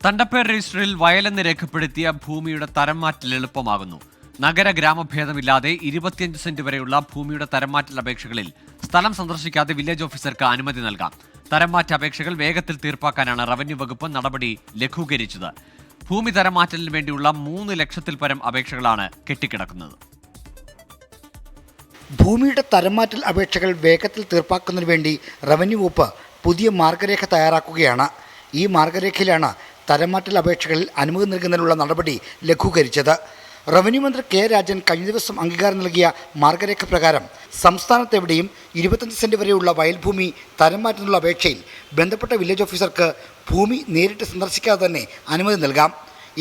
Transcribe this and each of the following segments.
തണ്ടപ്പേർ രജിസ്റ്ററിൽ വയലെന്ന് രേഖപ്പെടുത്തിയ ഭൂമിയുടെ തരം മാറ്റൽ എളുപ്പമാകുന്നു. നഗര ഗ്രാമഭേദമില്ലാതെ 25 സെന്റ് വരെയുള്ള ഭൂമിയുടെ തരംമാറ്റൽ അപേക്ഷകളിൽ സ്ഥലം സന്ദർശിക്കാതെ വില്ലേജ് ഓഫീസർക്ക് അനുമതി നൽകാം. തരംമാറ്റ അപേക്ഷകൾ വേഗത്തിൽ തീർപ്പാക്കാനാണ് റവന്യൂ വകുപ്പ് നടപടി ലഘൂകരിച്ചത്. ഭൂമി തരംമാറ്റലിന് വേണ്ടിയുള്ള 3 ലക്ഷത്തിൽ പരം അപേക്ഷകളാണ് കെട്ടിക്കിടക്കുന്നത്. ഭൂമിയുടെ തരംമാറ്റൽ അപേക്ഷകൾ വേഗത്തിൽ തീർപ്പാക്കുന്നതിന് വേണ്ടി റവന്യൂ വകുപ്പ് പുതിയ മാർഗരേഖ തയ്യാറാക്കുകയാണ്. ഈ മാർഗരേഖയിലാണ് തരംമാറ്റൽ അപേക്ഷകളിൽ അനുമതി നൽകുന്നതിനുള്ള നടപടി ലഘൂകരിച്ചത്. റവന്യൂ മന്ത്രി കെ രാജൻ കഴിഞ്ഞ ദിവസം അംഗീകാരം നൽകിയ മാർഗരേഖ പ്രകാരം സംസ്ഥാനത്തെവിടെയും 25 സെന്റ് വരെയുള്ള വയൽഭൂമി തരംമാറ്റുന്നുള്ള അപേക്ഷയിൽ ബന്ധപ്പെട്ട വില്ലേജ് ഓഫീസർക്ക് ഭൂമി നേരിട്ട് സന്ദർശിക്കാതെ തന്നെ അനുമതി നൽകാം.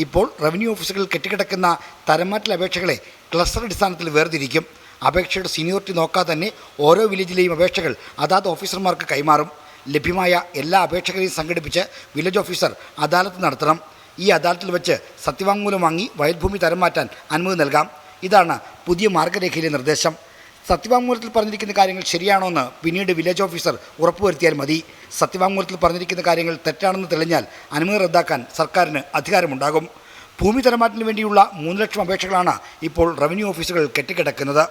ഇപ്പോൾ റവന്യൂ ഓഫീസുകളിൽ കെട്ടിക്കിടക്കുന്ന തരംമാറ്റൽ അപേക്ഷകളെ ക്ലസ്റ്റർ അടിസ്ഥാനത്തിൽ വേർതിരിക്കും. അപേക്ഷയുടെ സീനിയോറിറ്റി നോക്കാതെ തന്നെ ഓരോ വില്ലേജിലെയും അപേക്ഷകൾ അതാത് ഓഫീസർമാർക്ക് കൈമാറും. ലഭ്യമായ എല്ലാ അപേക്ഷകളെയും സംഘടിപ്പിച്ച് വില്ലേജ് ഓഫീസർ അദാലത്ത് നടത്തണം. ഈ അദാലത്തിൽ വെച്ച് സത്യവാങ്മൂലം വാങ്ങി വയൽഭൂമി തരം മാറ്റാൻ അനുമതി നൽകാം. ഇതാണ് പുതിയ മാർഗരേഖയിലെ നിർദ്ദേശം. സത്യവാങ്മൂലത്തിൽ പറഞ്ഞിരിക്കുന്ന കാര്യങ്ങൾ ശരിയാണോ എന്ന് പിന്നീട് വില്ലേജ് ഓഫീസർ ഉറപ്പുവരുത്തിയാൽ മതി. സത്യവാങ്മൂലത്തിൽ പറഞ്ഞിരിക്കുന്ന കാര്യങ്ങൾ തെറ്റാണെന്ന് തെളിഞ്ഞാൽ അനുമതി റദ്ദാക്കാൻ സർക്കാരിന് അധികാരമുണ്ടാകും. ഭൂമി തരംമാറ്റലിന് വേണ്ടിയുള്ള 3 ലക്ഷം അപേക്ഷകളാണ് ഇപ്പോൾ റവന്യൂ ഓഫീസുകൾ കെട്ടിക്കിടക്കുന്നത്.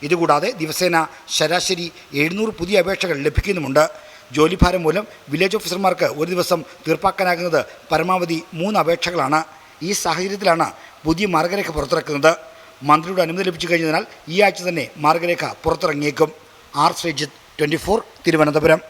ഇതുകൂടാതെ ദിവസേന ശരാശരി 700 പുതിയ അപേക്ഷകൾ ലഭിക്കുന്നുമുണ്ട്. ജോലിഭാരം മൂലം വില്ലേജ് ഓഫീസർമാർക്ക് ഒരു ദിവസം തീർപ്പാക്കാനാകുന്നത് പരമാവധി 3 അപേക്ഷകളാണ്. ഈ സാഹചര്യത്തിലാണ് പുതിയ മാർഗരേഖ പുറത്തിറക്കുന്നത്. മന്ത്രിയുടെ അനുമതി ലഭിച്ചു കഴിഞ്ഞതിനാൽ ഈ ആഴ്ച തന്നെ മാർഗരേഖ പുറത്തിറങ്ങിയേക്കും. ആർ ശ്രീജിത്ത്, 24, തിരുവനന്തപുരം.